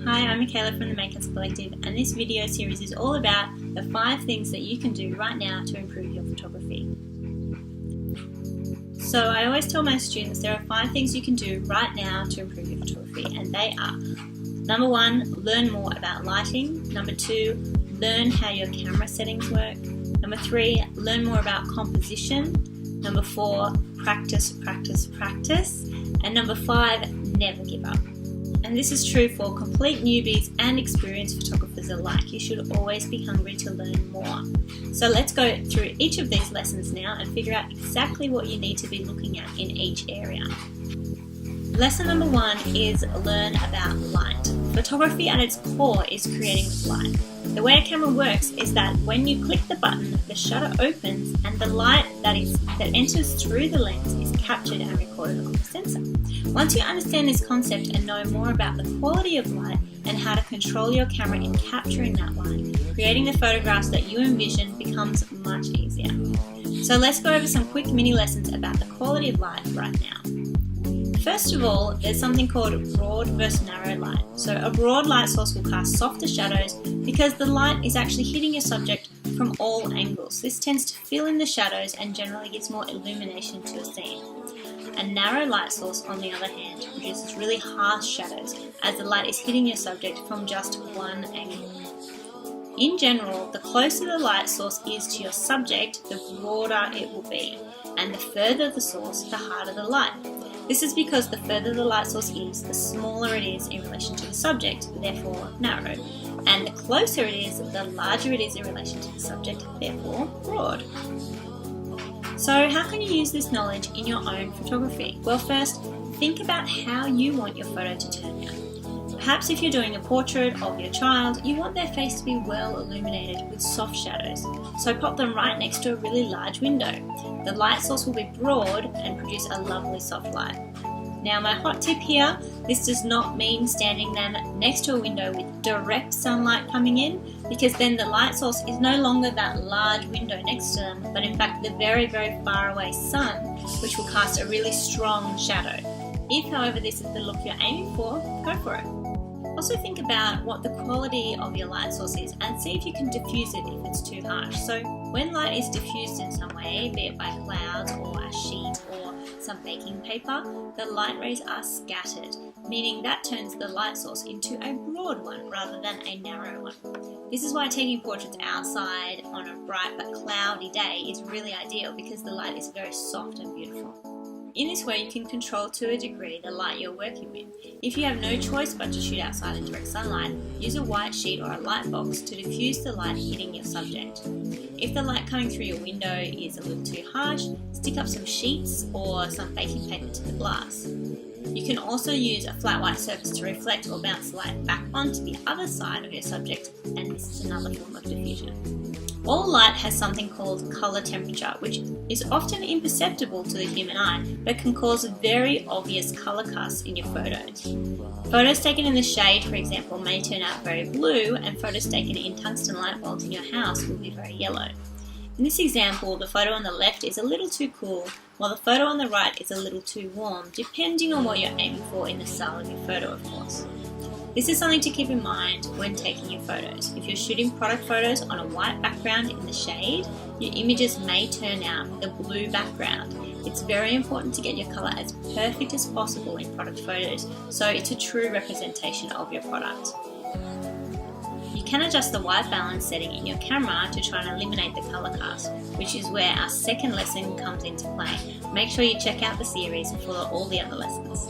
Hi, I'm Michaela from the Makers Collective, and this video series is all about the 5 things that you can do right now to improve your photography. So I always tell my students there are 5 things you can do right now to improve your photography, and they are: number 1, learn more about lighting. Number 2, learn how your camera settings work. Number 3, learn more about composition. Number 4, practice. And number 5, never give up. And this is true for complete newbies and experienced photographers alike. You should always be hungry to learn more. So let's go through each of these lessons now and figure out exactly what you need to be looking at in each area. Lesson number 1 is learn about light. Photography at its core is creating with light. The way a camera works is that when you click the button, the shutter opens and the light that enters through the lens is captured and recorded on the sensor. Once you understand this concept and know more about the quality of light and how to control your camera in capturing that light, creating the photographs that you envision becomes much easier. So let's go over some quick mini lessons about the quality of light right now. First of all, there's something called broad versus narrow light. So a broad light source will cast softer shadows because the light is actually hitting your subject from all angles. This tends to fill in the shadows and generally gives more illumination to a scene. A narrow light source, on the other hand, produces really harsh shadows as the light is hitting your subject from just one angle. In general, the closer the light source is to your subject, the broader it will be, and the further the source, the harder the light. This is because the further the light source is, the smaller it is in relation to the subject, therefore narrow, and the closer it is, the larger it is in relation to the subject, therefore broad. So how can you use this knowledge in your own photography? Well, first, think about how you want your photo to turn out. Perhaps if you're doing a portrait of your child, you want their face to be well illuminated with soft shadows, so pop them right next to a really large window. The light source will be broad and produce a lovely soft light. Now, my hot tip here, this does not mean standing them next to a window with direct sunlight coming in, because then the light source is no longer that large window next to them, but in fact the very, very far away sun, which will cast a really strong shadow. If, however, this is the look you're aiming for, go for it. Also think about what the quality of your light source is and see if you can diffuse it if it's too harsh. So when light is diffused in some way, be it by clouds or a sheet or some baking paper, the light rays are scattered, meaning that turns the light source into a broad one rather than a narrow one. This is why taking portraits outside on a bright but cloudy day is really ideal, because the light is very soft and beautiful. In this way, you can control to a degree the light you're working with. If you have no choice but to shoot outside in direct sunlight, use a white sheet or a light box to diffuse the light hitting your subject. If the light coming through your window is a little too harsh, stick up some sheets or some baking paper to the glass. You can also use a flat white surface to reflect or bounce the light back onto the other side of your subject, and this is another form of diffusion. All light has something called color temperature, which is often imperceptible to the human eye, but can cause very obvious color casts in your photos. Photos taken in the shade, for example, may turn out very blue, and photos taken in tungsten light bulbs in your house will be very yellow. In this example, the photo on the left is a little too cool, while the photo on the right is a little too warm, depending on what you're aiming for in the style of your photo, of course. This is something to keep in mind when taking your photos. If you're shooting product photos on a white background in the shade, your images may turn out with a blue background. It's very important to get your color as perfect as possible in product photos, so it's a true representation of your product. You can adjust the white balance setting in your camera to try and eliminate the color cast, which is where our second lesson comes into play. Make sure you check out the series for all the other lessons.